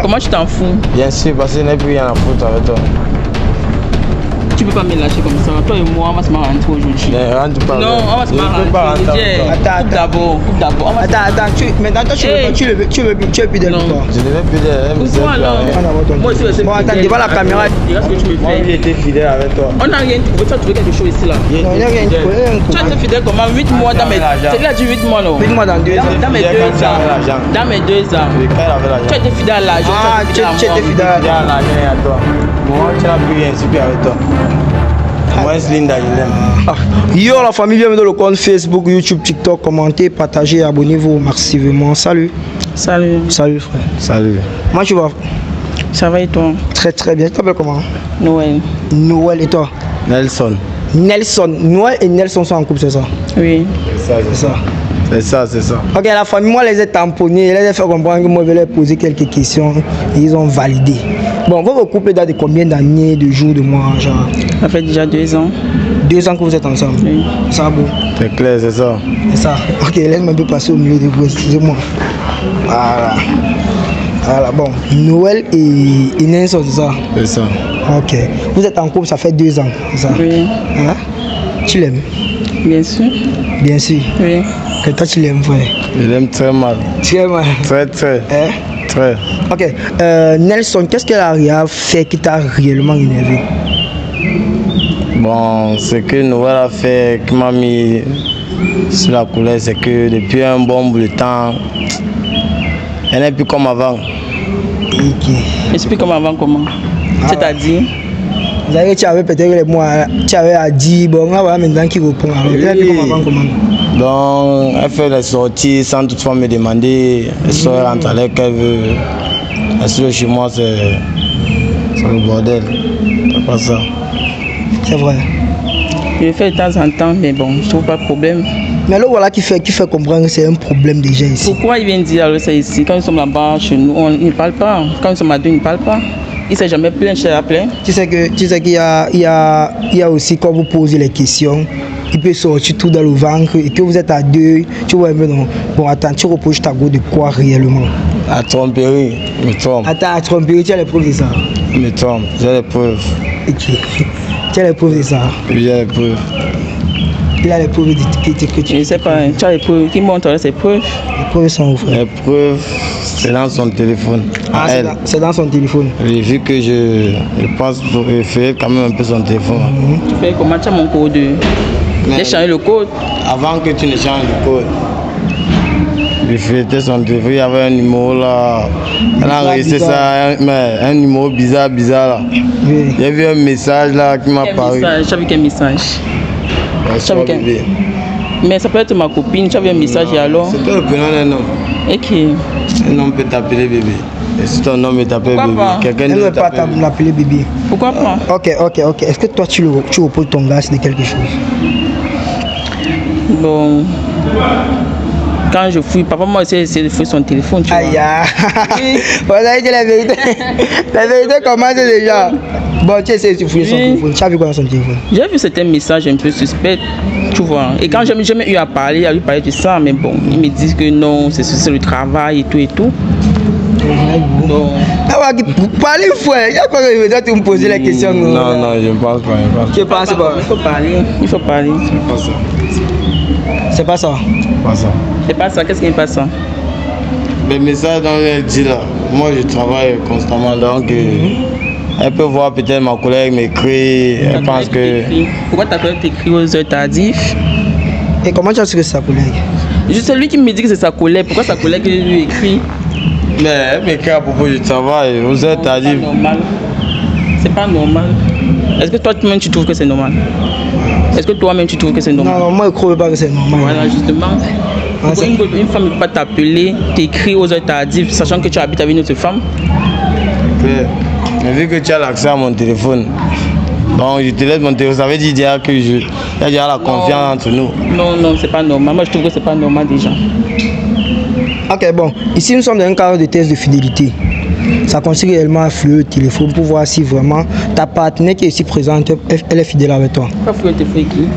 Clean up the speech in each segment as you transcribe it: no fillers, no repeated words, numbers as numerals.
Comment tu t'en fous? Bien sûr, parce qu'il n'y a plus rien à foutre avec toi. Tu peux pas me lâcher comme ça. Toi et moi, on va se marrer entre aujourd'hui. Rentre pas. Non, on va se marrer entre aujourd'hui. Attends. Attends. Maintenant, toi, tu veux plus de toi. Je ne veux plus d'elle. Pourquoi alors? Moi aussi, je sais. Bon, attends, devant la caméra. Regarde ce que tu me fais. Moi, j'ai été fidèle avec toi. On n'a rien trouvé. Tu as trouvé quelque chose ici là. Non, il n'y a rien trouvé. Tu as été fidèle comment? 8 mois dans mes. C'est là, tu 8 mois non? 8 mois dans 2 ans. Dans mes 2 ans. Dans mes 2 ans. Tu as été fidèle à l'argent. Ah, tu as été fidèle à l'argent et à toi. Moi, tu n'as plus rien subi avec toi. Moi, c'est Linda, je l'aime. Yo, la famille, bienvenue dans le compte Facebook, YouTube, TikTok. Commentez, partagez, abonnez-vous massivement. Salut. Salut. Salut, frère. Salut. Comment tu vas? Ça va et toi? Très, très bien. Tu t'appelles comment? Noël. Noël et toi? Nelson. Nelson. Noël et Nelson sont en couple, c'est ça? Oui. C'est ça. Ok, la famille, moi, les ai tamponnés, je les ai fait comprendre que moi, je vais leur poser quelques questions et ils ont validé. Bon, votre couple date de combien d'années, de jours, de mois, genre? Ça fait déjà 2 ans. 2 ans que vous êtes ensemble? Oui. Ça va beau? C'est clair, c'est ça. C'est ça. Ok, laisse-moi un peu passer au milieu de vous, excusez-moi. Voilà, bon. Noël et Nelson, c'est ça? C'est ça. Ok. Vous êtes en couple, ça fait 2 ans, c'est ça? Oui. Hein? Tu l'aimes? Bien sûr. Bien sûr. Oui. Que toi, tu l'aimes, frère? Je l'aime très mal. Très mal. Très. Hein? Très. Ok. Nelson, qu'est-ce qu'elle a fait qui t'a réellement énervé? Bon, ce que Noël a fait, qui m'a mis sur la couleur, c'est que depuis un bon bout de temps, elle n'est plus comme avant. Ok. Explique comme avant, comment? C'est-à-dire? Vous savez, tu avais peut-être les mots, tu avais à dire, bon, on va voir maintenant qui répond. Elle n'est plus comme avant, comment? Donc, elle fait les sorties sans toutefois me demander. Elle sort, elle rentre à l'air qu'elle veut. Elle chez moi, c'est le bordel. C'est pas ça. C'est vrai. Je le fais de temps en temps, mais bon, je trouve pas de problème. Mais là, voilà qui fait comprendre que c'est un problème déjà ici. Pourquoi il vient dire alors ça ici? Quand nous sommes là-bas, chez nous, il ne parle pas. Quand nous sommes à deux, il ne parle pas. Il ne s'est jamais plaint, je l'ai appelé. Tu sais qu'il y a aussi, quand vous posez les questions, il peut sortir tout dans le ventre et que vous êtes à deux, tu vois un peu non. Bon, attends, tu reposes ta go de quoi réellement? À tromperie, me trompe. Attends, à tromperie, tu as les preuves de ça? Me trompe, j'ai les preuves. Ok. Tu as les preuves de ça? Oui, j'ai les preuves. Il a les preuves que tu... Je ne sais pas, tu as les preuves. Qui montre ses preuves? Les preuves sont où, frère? Les preuves, c'est dans son téléphone. Ah, c'est dans son téléphone. Oui, vu que je pense pour faire quand même un peu son téléphone. Tu fais comment? Tu as mon code? J'ai changé le code. Avant que tu ne changes le code, je fêtais son téléphone, il y avait un numéro là. Elle a enregistré ça, un numéro bizarre là. Oui. Il y avait un message là qui m'a paru. Tu as vu quel message? Mais ça peut être ma copine, tu as vu un message et alors? C'est toi le prénom d'un homme. Et qui? Un homme peut t'appeler bébé. Et si ton homme t'appelle bébé, quelqu'un ne ne peut pas t'appelle l'appeler bébé. Pourquoi pas? Ok. Est-ce que toi tu reposes ton gars de quelque chose? Bon. Quand je fouille, papa m'a essayé de fouiller son téléphone, tu vois. Aïe, vous avez dit la vérité. La vérité commence déjà. Bon, tu essaies de fouiller son téléphone. Tu as vu quoi dans son téléphone? J'ai vu certains messages un peu suspects, tu vois. Et quand j'ai jamais eu à lui parler de ça, mais bon, ils me disent que non, c'est le travail et tout et tout. Non. Parlez, frère. Il y a quoi que je dois te me poser la question? Non, je ne pense pas. Je pense pas. Il faut parler. C'est pas ça. C'est pas ça. C'est pas ça. Qu'est-ce qui n'est pas ça? Les messages dont elle dit là, moi je travaille constamment, donc elle peut voir peut-être ma collègue m'écrit, elle pense que... Pourquoi ta collègue t'écrit aux heures tardives? Et comment tu as su que c'est sa collègue? C'est lui qui me dit que c'est sa collègue. Pourquoi sa collègue lui écrit? Mais elle m'écrit à propos du travail, aux heures tardives. C'est pas normal. Est-ce que toi-même tu trouves que c'est normal? Est-ce que toi-même tu trouves que c'est normal? Non, moi je ne crois pas que c'est normal. Voilà, justement. Pourquoi une femme ne peut pas t'appeler, t'écrire aux heures tardives, sachant que tu habites avec une autre femme? Mais vu que tu as l'accès à mon téléphone, donc je te laisse mon téléphone, ça veut dire déjà que il y a déjà la confiance entre nous. Non, c'est pas normal. Moi je trouve que c'est pas normal déjà. Ok, bon, ici nous sommes dans un cadre de test de fidélité. Ça consiste réellement à fouiller le téléphone pour voir si vraiment ta partenaire qui est ici présente, elle est fidèle avec toi. Pourquoi fouiller le téléphone qui?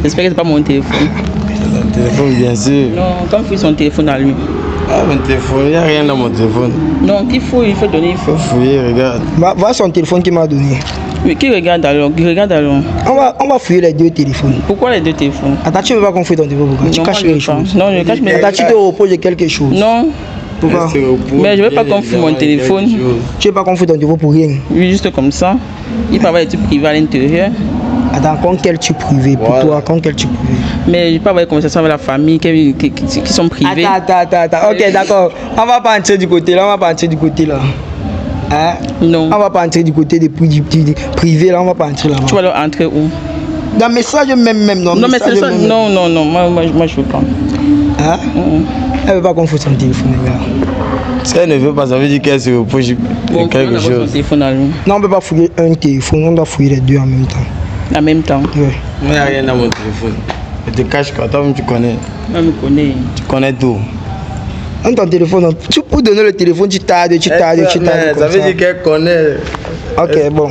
J'espère que c'est pas mon téléphone. C'est ton téléphone, bien sûr. Non, quand fouille son téléphone à lui. Ah, mon téléphone, il n'y a rien dans mon téléphone. Donc il faut donner, il faut fouiller, regarde. Voilà son téléphone qu'il m'a donné. Mais qui regarde alors? On va fouiller les deux téléphones. Pourquoi les deux téléphones? Attends, tu ne veux pas qu'on fouille ton téléphone? Pourquoi? Tu caches les choses. Non, je cache mes Attends, tu te reposes de quelque chose. Non. Pourquoi? Mais je ne veux pas qu'on fouille mon téléphone. Tu ne veux pas qu'on fouille ton téléphone pour rien? Oui, juste comme ça. Il peut y avoir des trucs privés à l'intérieur. Attends, quand quel truc privé pour toi? Quand quel truc privé? Mais je peux avoir des conversations avec la famille qui sont privées. Attends. Ok, d'accord. On va pas entrer du côté là. Hein? Non. On va pas entrer du côté des privés là. On va pas entrer là. Tu vas leur entrer où? Dans le message même. Non, mais c'est ça. Non. Moi, je veux pas. Hein? Elle veut pas qu'on foute son téléphone, les gars. Si elle ne veut pas, ça veut dire qu'elle se repose de quelque chose. Non, on ne peut pas fouiller un téléphone, on doit fouiller les deux en même temps. En même temps? Oui. Moi, il n'y a rien dans mon téléphone. Je te cache quoi, toi-même tu connais. Moi, je me connais. Tu connais tout. Dans ton téléphone, tu peux donner le téléphone, tu tardes. Ça veut dire qu'elle connaît. Ok, bon.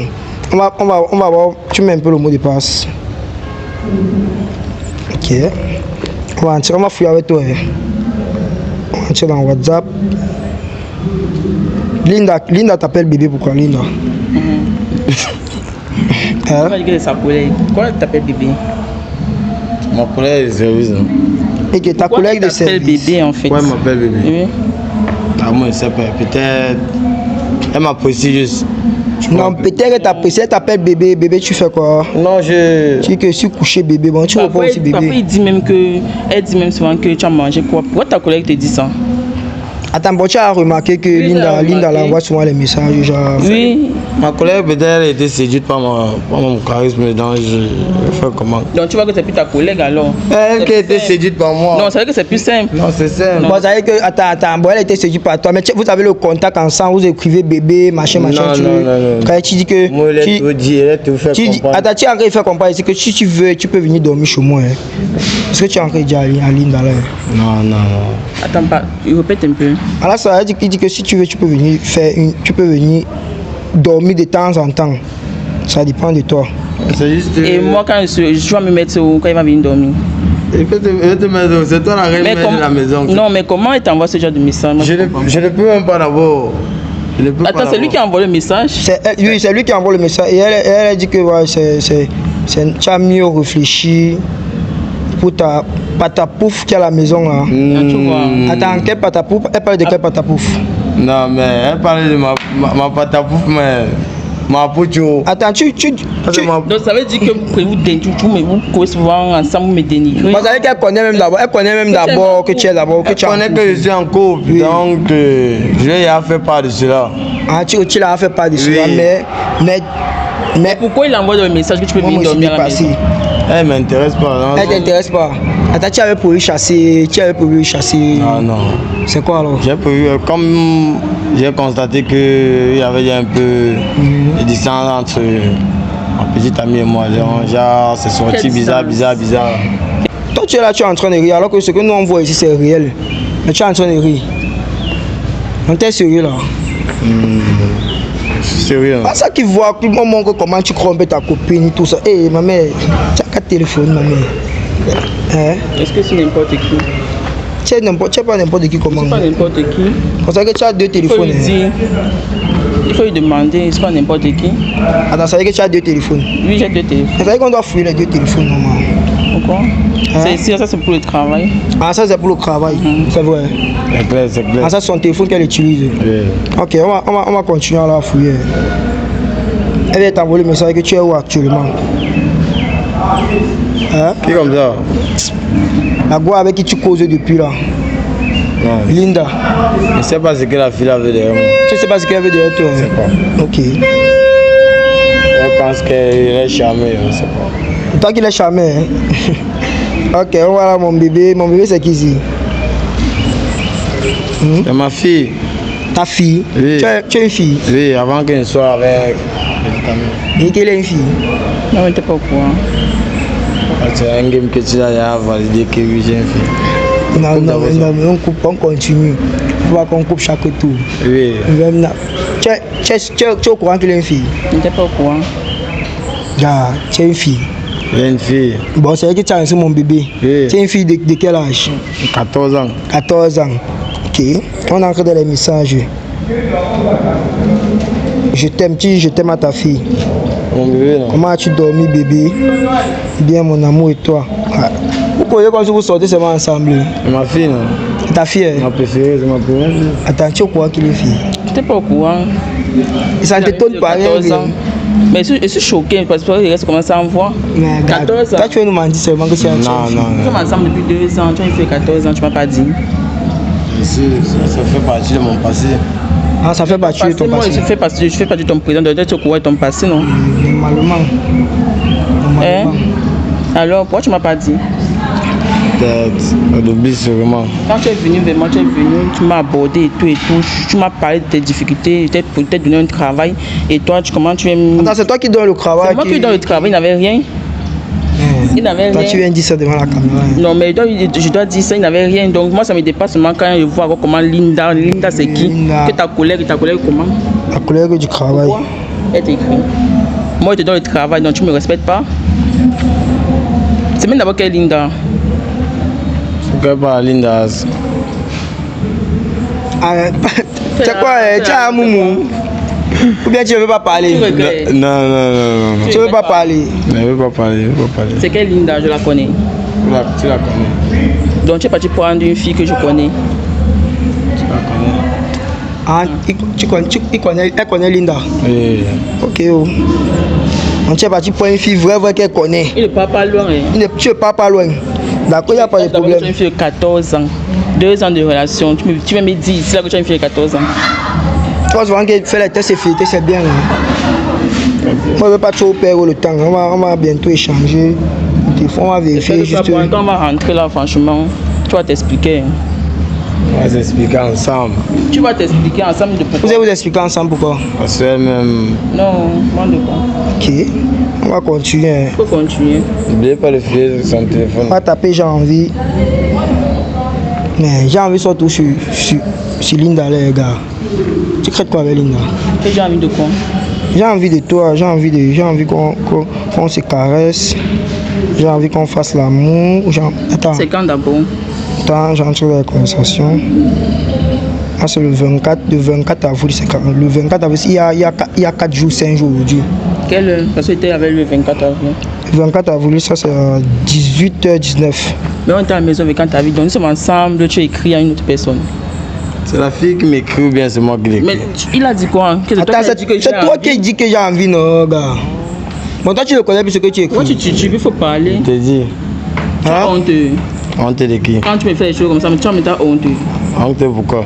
On va voir. Tu mets un peu le mot de passe. Ok. On va fouiller avec toi. On va entrer dans WhatsApp. Linda t'appelle bébé, pourquoi Linda? Hein? C'est sa collègue. Pourquoi elle t'appelle bébé? Ma collègue de service. Et que ta collègue de service. Elle t'appelle bébé en fait. Ouais, elle m'appelle bébé. Oui. Ah, moi, je sais pas. Peut-être. Elle m'apprécie juste. Non, peut-être qu'elle t'apprécie. Elle t'appelle bébé. Bébé, tu fais quoi? Non, je. Tu dis que je suis couché bébé. Bon, tu réponds aussi bébé. Papa, elle dit même souvent que tu as mangé quoi. Pourquoi ta collègue te dit ça? Attends, bon, tu as remarqué que Oui, Linda l'envoie souvent les messages, genre... Oui. Ma collègue, peut-être, elle a été séduite par mon charisme, donc je fais comment? Donc tu vois que c'est plus ta collègue alors? Elle qui a été séduite par moi. Non, c'est vrai que c'est plus simple. Non, c'est simple. Bon, ça veut dire que, attends, bon, elle a été séduite par toi, mais vous avez le contact ensemble, vous écrivez bébé, machin. Non. Quand tu dis que... Moi, elle a tout dit, elle a tout fait comprendre. Attends, tu es en train de faire comprendre ici que si tu veux, tu peux venir dormir chez moi. Hein. Est-ce que tu es en train de dire à Linda là? Non. Attends, répète un peu. Alors ça veut dire qu'il dit que si tu veux, tu peux venir dormir de temps en temps. Ça dépend de toi. C'est juste. Et moi, quand je vais me mettre où, quand il va venir dormir? Il peut te mettre, c'est toi la reine de la maison. Non, mais comment il t'envoie ce genre de message? Je ne peux même pas d'abord. Attends, c'est lui qui envoie le message? Oui, c'est lui qui envoie le message. Et elle a dit que ouais, tu as mieux réfléchi pour ta patapouf qui est à la maison là. Attends, quelle patapouf? Elle parle de quelle patapouf? Non, mais elle parlait de ma patapouf, mais ma poucho. Attends, donc ça veut dire que vous courez souvent ensemble, vous me dénigrez. Vous savez qu'elle connaît même d'abord que tu es d'abord. Elle connaît que je suis en couple, oui. Donc je lui ai fait part de cela. Ah, tu l'as fait part de cela, mais pourquoi il envoie le message que tu peux venir dormir à la maison? Elle m'intéresse pas. Elle t'intéresse pas. Attends, tu avais prévu chasser. Non. C'est quoi alors? J'ai prévu, comme j'ai constaté qu'il y avait un peu de distance entre ma petite amie et moi. Genre, c'est sorti bizarre. Toi, tu es là, tu es en train de rire, alors que ce que nous on voit ici, c'est réel. Mais tu es en train de rire. On t'es sérieux là? Sérieux. Pas ça qui voit, qui montre comment tu trompes ta copine et tout ça. Hé, ma mère, tu as 4 téléphones, ma mère. Hein? Est-ce que c'est n'importe qui? Tu n'es pas n'importe qui comment? C'est pas n'importe qui. Parce que tu as 2 téléphones. Il faut lui demander, c'est pas n'importe qui. Attends, ça veut dire que tu as 2 téléphones? Oui, j'ai 2 téléphones. Ça veut dire qu'on doit fouiller les 2 téléphones normalement. Pourquoi? Hein? Ça c'est pour le travail. Ah, ça c'est pour le travail, c'est vrai. C'est clair. Ah, ça c'est son téléphone qu'elle utilise. Oui. Ok, on va continuer à la fouiller. Elle vient t'envoyer le message que tu es où actuellement? Hein? Qui comme ça? La go avec qui tu causes depuis là. Non. Linda. Je ne sais pas ce que la fille avait derrière moi. Tu ne sais pas ce qu'elle veut derrière toi? Je ne sais pas. Ok. Elle pense qu'elle est charmée, je ne sais pas. Toi qu'il est charmé, hein? Ok, on va là mon bébé. Mon bébé c'est qui ici? C'est ma fille. Ta fille? Oui. Tu es une fille? Oui, avant qu'elle soit avec Et qu'elle est une fille? Non, mais t'es pas au courant. C'est un game que tu as validé que oui, j'ai une fille. Non, on continue. Il faut qu'on coupe chaque tour. Oui. Tu es au courant qu'il est une fille? Tu n'es pas au courant. Tu es une fille. J'ai une fille. Bon, c'est vrai que tu as laissé mon bébé. Oui. Tu es une fille de quel âge? 14 ans. 14 ans. Ok, on entre dans les messages. Je t'aime, je t'aime à ta fille. Mon bébé, non. Comment as-tu dormi, bébé? Bien, mon amour et toi. Ah. Vous pouvez quand vous sortez seulement ensemble. Ma fille, non. Ta fille est... Ma préférée, c'est ma première fille. Attends, tu es au courant qu'il est fille? Je n'étais pas au courant. Et ça ne t'étonne pas rien. Mais je suis choqué parce qu'il reste comme ça en voix. 14 ans. Toi, tu veux nous mentir seulement que tu as un Non, non, Nous sommes non. ensemble depuis 2 ans. Tu as fait 14 ans, tu ne m'as pas dit. Ça fait partie de mon passé. Ah, ça fait partie de ton Moi, passé. je fais partie de ton présent. Tu es au courant de ton passé, non? Normalement. Hein? Alors, pourquoi tu ne m'as pas dit? Peut-être. On oublie sûrement. Quand tu es venu, vraiment, tu m'as abordé et tout. Tu m'as parlé de tes difficultés, peut-être donné un travail. Et toi, comment tu aimes. Attends, c'est toi qui donnes le travail. C'est moi qui donne le travail, il n'avait rien. Il n'avait Toi, rien. tu viens dire ça devant la caméra. Non, mais je dois dire ça, il n'avait rien. Donc, moi, ça me dépasse seulement quand je vois comment Linda, c'est qui? Linda. Que ta collègue comment? La collègue du travail. Pourquoi? Elle t'écrit. Moi, je te donne le travail, donc tu ne me respectes pas. C'est même d'abord qu'elle est Linda. Pourquoi pas Linda? Ah, c'est quoi? Tu as un moumou? Ou bien tu ne veux pas parler? Non. Tu ne veux pas parler? Mais je ne veux pas parler. C'est quelle Linda? Je la connais. Tu la connais. Donc, tu es parti prendre une fille que je connais. Tu la connais. Ah, elle connaît Linda. Oui. Ok. Oh. On tient parti pour une fille vraie qu'elle connaît. Il ne part pas loin. Hein. Tu ne pars pas loin. D'accord, il n'y a pas de problème. Tu as une fille de 14 ans. 2 ans de relation. Tu vas me dire ici là que tu as une fille de 14 ans. Tu vois souvent qu'elle fait les tests et filtres, c'est bien. Hein? Moi, je ne veux pas trop perdre le temps. On va bientôt échanger. On va vérifier juste. Quand on va rentrer là, franchement, tu vas t'expliquer. Hein. On va s'expliquer ensemble. Tu vas t'expliquer ensemble de pourquoi. Vous allez vous expliquer ensemble pourquoi? Parce qu'elle-même. Non, moi de quoi. Ok, on va continuer. Il faut continuer. N'oubliez pas de filer sur son téléphone. On va taper j'ai envie. Mais j'ai envie surtout sur Linda, les gars. Tu crées quoi avec Linda? Et j'ai envie de quoi? J'ai envie de toi, j'ai envie qu'on se caresse. J'ai envie qu'on fasse l'amour. Attends. C'est quand d'abord? Attends, j'entre dans la conversation. Ah, c'est le 24 avril, c'est quand le 24 avril, il y a 4 jours, 5 jours aujourd'hui. Quelle heure? Parce que tu étais avec le 24 avril. Le 24 avril, ça c'est à 18h19. Mais on était à la maison avec quand tu as vu, donc nous sommes ensemble, tu as écrit à une autre personne. C'est la fille qui m'écrit ou bien c'est moi qui l'écris? Mais il a dit quoi? Hein? Attends, c'est toi qui dis que j'ai envie, non, gars. Bon, toi tu le connais plus ce que tu écris. Moi, il faut parler. Je te dis. Tu es honteux. Honteux de qui? Quand tu me fais des choses comme ça, mais tu me t'as honteux. Honteux pourquoi?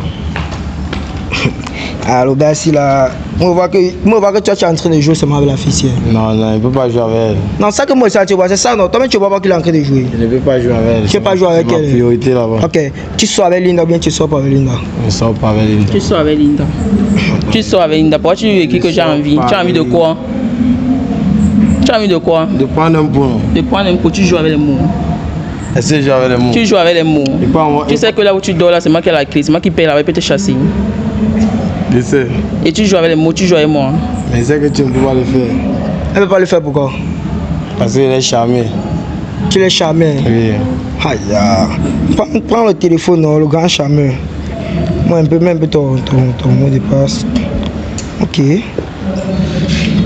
Alors, gars, si là, on voit que toi tu es en train de jouer seulement avec la fille. Non, il ne peut pas jouer avec elle. Non, ça que moi, ça, tu vois, c'est ça, non. Toi-même, tu vois pas qu'il est en train de jouer. Je ne peux pas jouer avec elle. Tu ne peux pas jouer avec elle. C'est ma priorité là-bas. Ok, tu sors avec Linda ou bien tu sors pas avec Linda? Je ne sors pas avec Linda. Tu sors avec Linda. Tu sors avec Linda. Pourquoi tu lui écris que j'ai envie? Tu as envie de quoi? Tu as envie de quoi? De prendre un pot. De prendre un pot, tu joues avec les mots. Est-ce que je joue avec les mots? Tu joues avec les mots. Tu sais que là où tu dors là, c'est moi qui ai la clé, c'est moi qui paye là, je peux te chasser. Je sais. Et tu joues avec les mots, tu joues avec moi. Mais c'est que tu ne peux pas le faire. Elle ne peut pas le faire pourquoi? Parce qu'il est charmé. Tu l'es charmé. Oui. Aïe, prends le téléphone, non, le grand charmeur. Moi, un peu ton mot de passe. Ok.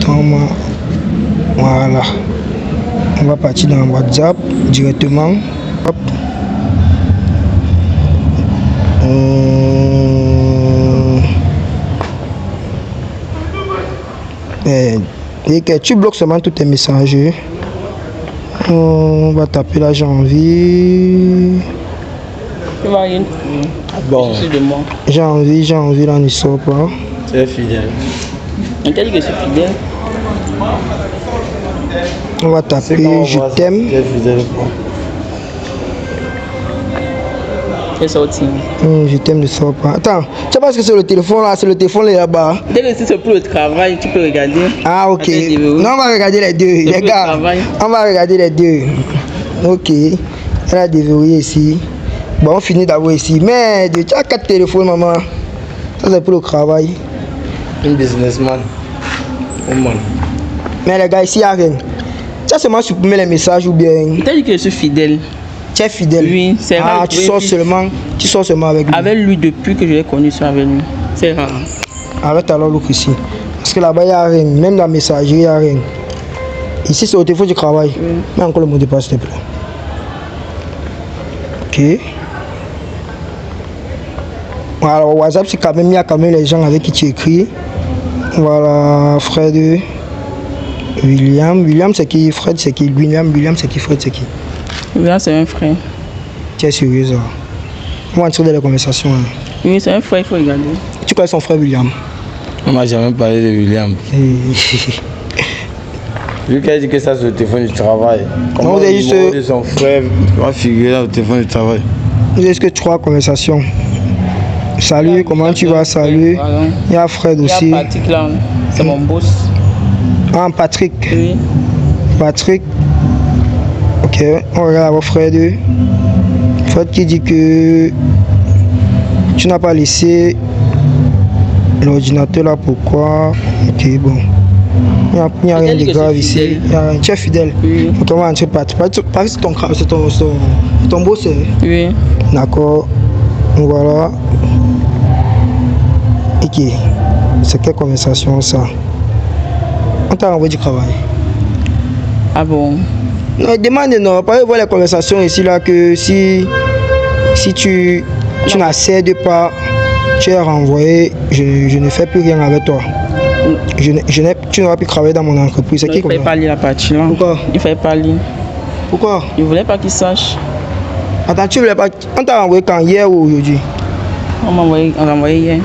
Attends-moi. Voilà. On va partir dans WhatsApp directement. Hop. Et que tu bloques seulement tous tes messages. On va taper là, j'ai envie. Tu vas rien. Bon. J'ai envie, là, on n'y sort pas. Tu es fidèle. On t'a dit que je suis fidèle. On va taper je t'aime. Tu es fidèle. Tu es sorti. Je t'aime ne sort pas. Attends, tu penses que c'est le téléphone là, là-bas. Dès que c'est pour le travail, tu peux regarder. Ah ok. Non, on va regarder les deux. Les gars, on va regarder les deux. Ok. Elle a déverrouillé ici. Bon, on finit d'abord ici. Mais tu as 4 téléphones, maman. Ça c'est pour le travail. Un businessman. Woman. Mais les gars, ici il n'y a rien. Ça c'est moi supprimer les messages ou bien. T'as dit que je suis fidèle. Tu es fidèle. Oui, c'est rare. Ah, tu sors seulement avec lui. Avec lui depuis que je l'ai connu, c'est avec lui. C'est rare. Arrête alors l'autre ici. Parce que là-bas, il n'y a rien. Même la messagerie, il n'y a rien. Ici, c'est au téléphone du travail. Mets encore le mot de passe, s'il te plaît. Ok. Voilà, WhatsApp, c'est quand même, il y a quand même les gens avec qui tu écris. Voilà, Fred, William. William, c'est qui? Fred, c'est qui? William, c'est qui? Fred, c'est qui? William, c'est un frère. Tu es sérieuse, là? On va entrer dans les conversations. Hein. Oui, c'est un frère, il faut regarder. Tu connais son frère William? On m'a jamais parlé de William. Vu qu'elle dit que ça c'est le téléphone du travail. Comment le numéro de son frère va figurer dans le téléphone du travail? Est-ce que 3 conversations? Salut, comment tu vas? Salut. Il y a Fred aussi. Il y a Patrick là, c'est mon boss. Ah, Patrick. Oui. Patrick. Ok, on regarde avec Fred. Fred qui dit que tu n'as pas laissé l'ordinateur là, pourquoi? Ok, bon. Il n'y a rien de grave ici. Tu es fidèle. Oui. Donc on va entrer Patrick. Patrick, c'est ton boss. Oui. D'accord. Voilà. Ok. C'est quelle conversation ça? On t'a envoyé du travail. Ah bon? Non, demande non. Pas voir les conversations ici là que si tu n'accèdes pas, tu es renvoyé. Je ne fais plus rien avec toi. Tu n'auras plus travailler dans mon entreprise. C'est qui comme ça? Il ne fallait pas lire la partie là. Pourquoi? Il ne fallait pas lire. Pourquoi? Il ne voulait pas qu'il sache. Attends, tu voulais pas. On t'a renvoyé quand? Hier ou aujourd'hui? On m'a envoyé hier.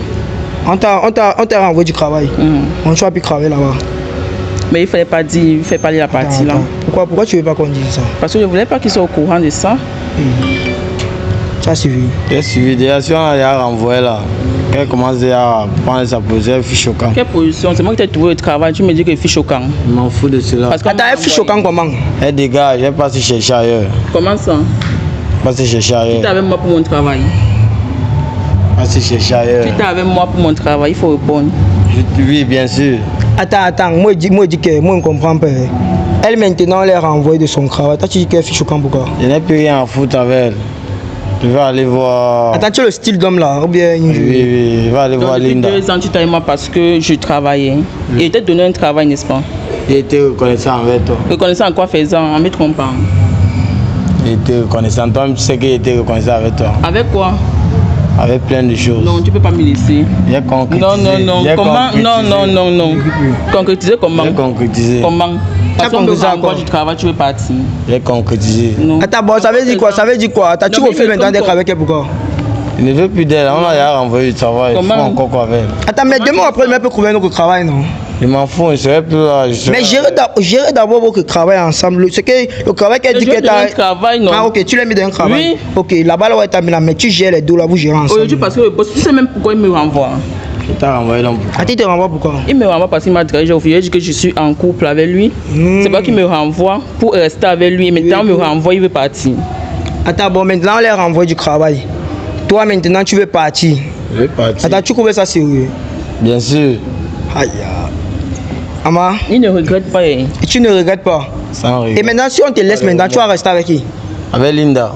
On t'a renvoyé du travail. On ne va plus travailler là-bas. Mais il ne fallait pas dire, il ne fallait pas lire la partie là. Pourquoi tu ne veux pas qu'on dise ça? Parce que je ne voulais pas qu'il soit au courant de ça. Ça a suivi. J'ai suivi. Déjà, si on a renvoyé là, qu'elle commence à prendre sa position, elle fiche choquant. Quelle position? C'est moi qui t'ai trouvé au travail, tu me dis que fiche choquant. Je m'en fous de cela. Parce que attends, elle fiche choquant comment? Elle dégage, elle passe chercher ailleurs. Comment ça? Passe chercher ailleurs. Tu es avec moi pour mon travail. Passe chercher ailleurs. Tu es avec moi pour mon travail, il faut répondre. Oui, bien sûr. Attends, moi je dis que moi je ne comprends pas. Elle maintenant elle est renvoyée de son travail. Toi tu dis qu'elle fiche choquant pourquoi? Je n'ai plus rien à foutre avec elle. Je vais aller voir. Attends, tu es le style d'homme là ou bien? Oui, je vais aller voir Linda. Depuis 2 ans, tu t'as moi parce que je travaillais. Oui. Et t'a donné un travail, n'est-ce pas? Il était reconnaissant envers toi. Reconnaissant en quoi faisant? En me trompant. Il était reconnaissant. Toi, tu sais qu'il était reconnaissant avec toi. Avec quoi? Avec plein de choses. Non, tu peux pas me laisser. J'ai concrétisé. Non. Comment? Non. Concrétiser comment? J'ai concrétisé. Comment? Parce qu'on me renvoie du travail, tu veux partir. J'ai concrétisé. Non. Attends, bon, ça veut dire quoi? Ça veut dire quoi? Attends, tu refais maintenant d'être avec elle pourquoi? Je ne veux plus d'elle. On a renvoyé du travail. Comment? Il faut encore quoi avec. Attends, mais demain après, elle peut trouver un autre travail, non? Je m'en fous, je serai plus là. Mais gérer d'abord votre travail ensemble. C'est que le travail qu'elle dit que tu as. Travail, non. Ah, ok, tu l'as mis dans un travail. Oui. Ok, là-bas, là, tu as mis là, mais tu gères les deux là, vous gérez ensemble. Aujourd'hui, parce que le boss, tu sais même pourquoi il me renvoie. Je t'ai renvoyé donc pourquoi? Ah, tu te renvoies pourquoi? Il me renvoie parce qu'il m'a dirigé au filet, dit que je suis en couple avec lui. C'est pas qu'il me renvoie pour rester avec lui. Maintenant, il me renvoie, il veut partir. Attends, bon, maintenant, on les renvoie du travail. Toi, maintenant, tu veux partir. Je veux partir. Attends, tu trouves ça sérieux? Bien sûr. Aïe. Ama? Il ne regrette pas. Et tu ne regrettes pas? Sans regret. Et maintenant, si on te laisse maintenant, tu vas rester avec qui? Avec Linda.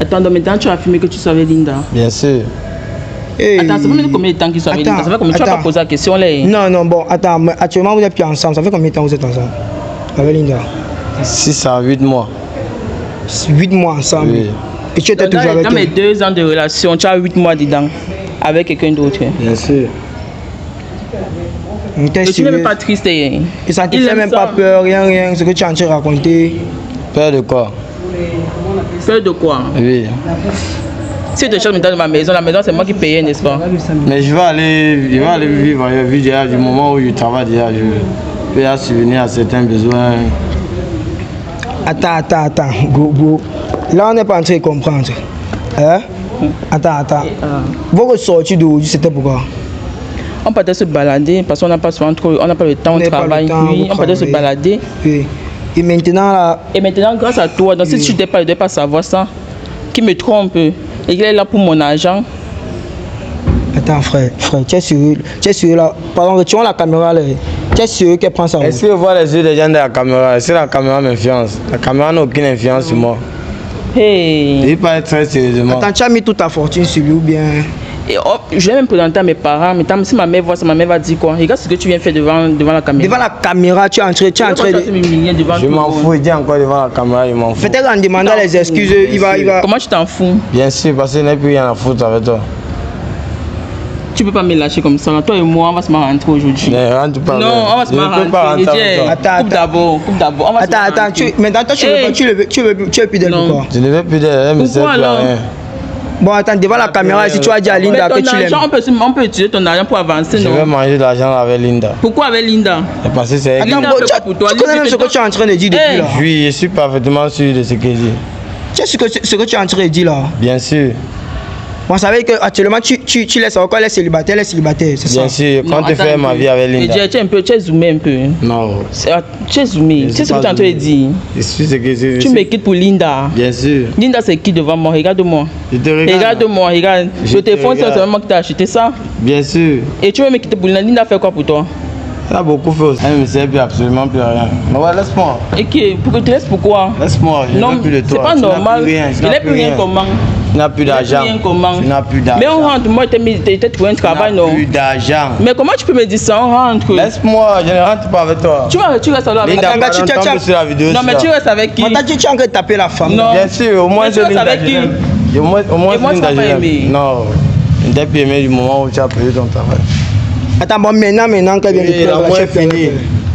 Attends, donc maintenant, tu as affirmé que tu savais Linda. Bien sûr. Hey. Attends, ça fait combien de temps qu'ils sont avec Linda? Ça fait combien de temps? Tu vas pas poser la question là? Non, bon, attends, mais actuellement, vous n'êtes plus ensemble. Ça fait combien de temps vous êtes ensemble? Avec Linda? 6 à 8 mois. 8 mois ensemble. Oui. Et tu étais toujours avec elle? Dans mes 2 ans de relation, tu as 8 mois dedans. Avec quelqu'un d'autre. Bien sûr. Et tu n'es même pas triste. Et ça ne te fait même pas peur, rien, ce que tu es en train de raconter. Peur de quoi? Peur de quoi? Oui. Si tu cherches maintenant dans ma maison c'est moi qui paye, n'est-ce pas? Mais je vais aller vivre ailleurs, vu déjà du moment où je travaille déjà, je peux subvenir à certains besoins. Attends, go. Là, on n'est pas en train de comprendre. Hein? Attends. Vous ressortez d'où? C'était pourquoi? On partait se balader parce qu'on n'a pas souvent trop, on n'a pas le temps au travail. Oui, on partait se balader. Oui. Et maintenant là. Et maintenant, grâce à toi, donc si tu ne devais pas savoir ça, qui me trompe et qu'il est là pour mon argent. Attends, frère, tu es sérieux là. Pardon, tu vois la caméra là. Tu es sérieux qu'elle prend ça? Est-ce que je vois les yeux des gens de la caméra? Est-ce que la caméra m'influence? La caméra n'a aucune influence sur moi. Hey. Il parle très sérieusement. Attends, tu as mis toute ta fortune sur lui ou bien... Et hop, je l'ai même présenté à mes parents, mais si ma mère voit ça, ma mère va dire quoi? Regarde ce que tu viens faire devant la caméra. Devant la caméra, tu es en train de... Je m'en fous, il dit encore devant la caméra, il m'en fout. Peut-être en demandant les excuses, il va... Comment tu t'en fous? Bien sûr, parce qu'il n'y a plus rien à foutre avec toi. Tu peux pas me lâcher comme ça. Toi et moi, on va se rentrer aujourd'hui. Ne rentre pas. Non, on va se rentrer. Attends. Coupe d'abord. Attends, maintenant toi tu veux plus d'elle ou quoi? Je ne veux plus d'elle, elle me sert plus à rien. Bon, attends, devant la caméra, si tu as dit à Linda que tu l'aimes. On peut utiliser ton argent pour avancer, non? Je vais manger de l'argent avec Linda. Pourquoi avec Linda? Parce que c'est elle. Attends, tu connais même ce que tu es en train de dire depuis là? Oui, je suis parfaitement sûr de ce que je dis. Tu sais ce que tu es en train de dire là? Bien sûr. On savait qu'actuellement tu laisses encore les célibataires, c'est ça? Bien sûr, quand tu fais ma vie avec Linda. Tu as zoomé un peu. Non. Tu as zoomé. Tu sais ce que tu es en train de dire? Je suis ce que je Tu me quittes pour Linda. Bien sûr. Linda, c'est qui devant moi? Regarde-moi. Je te regarde. Regarde-moi, regarde. Le téléphone, c'est seulement que tu as acheté ça. Bien sûr. Et tu veux me quitter pour Linda. Linda fait quoi pour toi? Elle a beaucoup fait aussi. Elle ne me sert plus absolument plus à rien. Mais ouais, laisse-moi. Et pour que tu laisses pourquoi? Laisse-moi, je n'ai plus de toi. C'est pas normal. Il n'ai plus rien comment? Tu n'as plus d'argent. Tu n'as plus d'argent. Mais on rentre, moi, tu as trouvé un travail, non? Plus d'argent. Mais comment tu peux me dire ça? On rentre. Laisse-moi, je ne rentre pas avec toi. Tu restes alors avec Linda, non, mais tu restes avec qui? On t'a dit que tu as envie de taper la femme. Non. Bien sûr, au moins tu restes avec qui? Au moins Linda, je l'aime. Non, je ne t'ai plus aimé du moment où tu as perdu ton travail. Attends, bon, maintenant qu'elle vient de pleurer, l'amour est fini.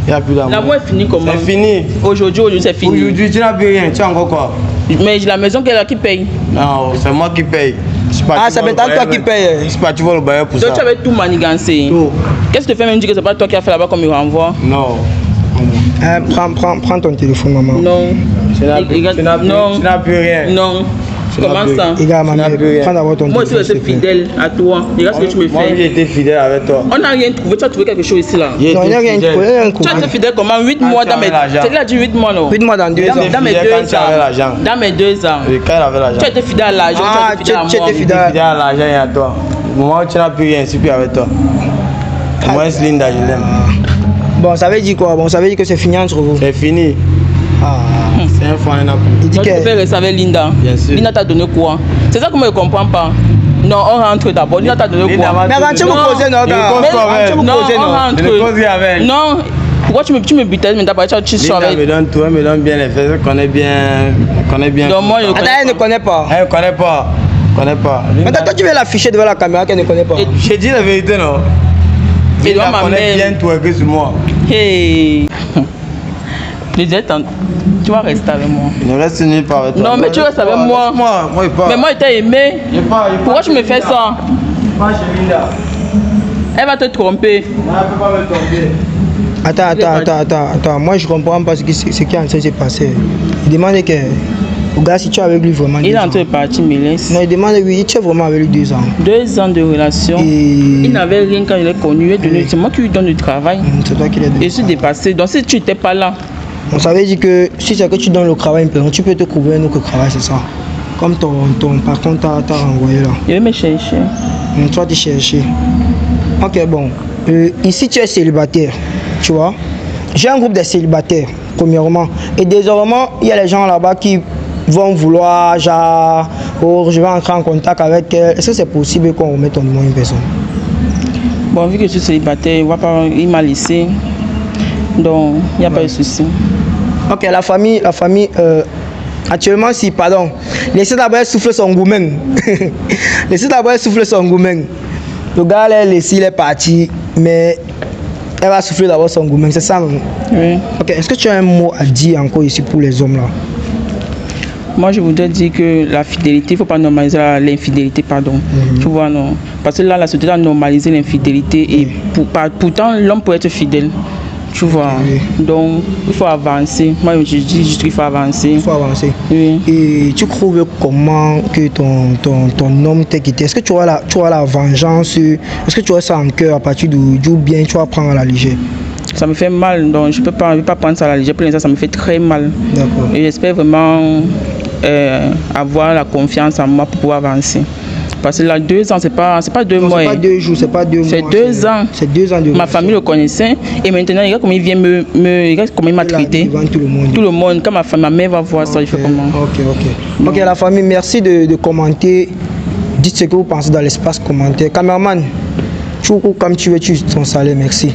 Il n'y a plus d'amour. L'amour est fini comment? C'est fini. Aujourd'hui, c'est fini. Aujourd'hui, tu n'as plus rien. Tu as encore quoi? Mais j'ai la maison qui paye. Non, c'est moi qui paye. Ah, c'est maintenant toi qui paye. C'est pas tu vas le bailler pour ça. Donc tu avais tout manigancé. Qu'est-ce que tu fais même dire que c'est pas toi qui as fait là-bas comme il renvoie? Non. Prends ton téléphone, maman. Non. Tu n'as plus rien. Non. Comment ça? Regarde, maman, prends d'abord ton téléphone. Moi aussi, je suis fidèle à toi. Regarde ce que tu me fais. Moi, j'ai été fidèle avec toi. On n'a rien trouvé. Tu as trouvé quelque chose ici là? Non, il n'y a rien trouvé. Tu as été fidèle comment? 8 mois dans mes... C'est là, dit 8 mois non? 8 mois dans 2 ans. Dans mes 2 ans. Dans mes 2 ans. Oui, quand elle avait l'argent. Tu as été fidèle à l'argent. Ah, tu étais fidèle à l'argent et à toi. Au moment où tu n'as plus rien, je suis plus avec toi. Moi, c'est Linda, je l'aime. Bon, ça veut dire quoi? Bon, ça veut dire que c'est fini entre vous. C'est fini. Ah. C'est un fois, il n'a plus. Il dit Donc, tu peux rester avec Linda. Bien sûr. Linda t'a donné quoi? C'est ça que moi je ne comprends pas. Non, on rentre d'abord. Linda t'a donné quoi? Mais avant, tu me posais, non, gars. Non, on rentre. Non. Pourquoi tu me butais? Mais d'abord, tu sors avec. Elle me donne tout, elle me donne bien les fesses, elle connaît bien. Donc, moi, Attends, elle ne connaît pas. Elle ne connaît pas. Maintenant, toi, tu veux l'afficher devant la caméra qu'elle ne connaît pas. J'ai dit la vérité, non? Elle connaît bien toi que sur moi. Hey. Je disais, tu vas rester avec moi. Je ne reste nulle part avec toi. Non, mais tu restes avec moi. Mais moi, je t'ai aimé. Pourquoi tu me fais ça? Pas chez Linda. Elle va te tromper. Non, elle ne peut pas me tromper. Attends. Moi, je comprends pas ce qui est en train de se passer. Il demande que... Regarde, si tu es avec lui vraiment. Il est en train de partir, me laisse. Non, il demande, oui, tu es vraiment avec lui 2 ans. 2 ans de relation. Il n'avait rien quand il est connu. C'est moi qui lui donne du travail. C'est toi qui l'as donné. Je suis dépassé. Donc, si tu n'étais pas là. On savait dire que si c'est que tu donnes le travail, tu peux te trouver un autre travail, c'est ça. Comme ton patron t'a renvoyé là. Il veut me chercher. Toi, tu cherches. Ok, bon. Ici, tu es célibataire, tu vois. J'ai un groupe de célibataires, premièrement. Et désormais, il y a les gens là-bas qui vont vouloir, genre, oh, je vais entrer en contact avec elle. Est-ce que c'est possible qu'on remette ton numéro à une personne? Bon, vu que je suis célibataire, il m'a laissé. Donc, il n'y a pas de souci. Ok, la famille, actuellement, si, pardon, laissez d'abord souffler son gourmand. Laissez d'abord souffler son gourmand. Le gars, il est parti, mais elle va souffler d'abord son gourmand, c'est ça, non? Oui. Ok, est-ce que tu as un mot à dire encore ici pour les hommes là? Moi, je voudrais dire que la fidélité, il ne faut pas normaliser l'infidélité, pardon. Tu vois, non. Parce que là, la société a normalisé l'infidélité et pourtant, l'homme peut être fidèle. Tu vois, donc il faut avancer. Moi, je dis juste qu'il faut avancer. Il faut avancer. Oui. Et tu trouves comment que ton homme t'a quitté? Est-ce que tu auras la vengeance? Est-ce que tu auras ça en cœur à partir d'où bien tu vas prendre à la légère? Ça me fait mal, donc je ne peux pas prendre ça à la légère. Pour l'instant, ça me fait très mal. D'accord. Et j'espère vraiment avoir la confiance en moi pour pouvoir avancer. Parce que là, 2 ans, c'est pas 2 mois. C'est pas 2 jours, c'est pas 2 mois. C'est 2 ans. C'est 2 ans de Ma famille le connaissait. Et maintenant, regarde comment il vient regarde comment il m'a traité. Devant tout le monde. Tout le monde. Quand ma mère va voir ça, il fait comment? Ok, la famille, merci de commenter. Dites ce que vous pensez dans l'espace commentaire. Caméraman, tu comme tu veux, tu ton salaire, merci.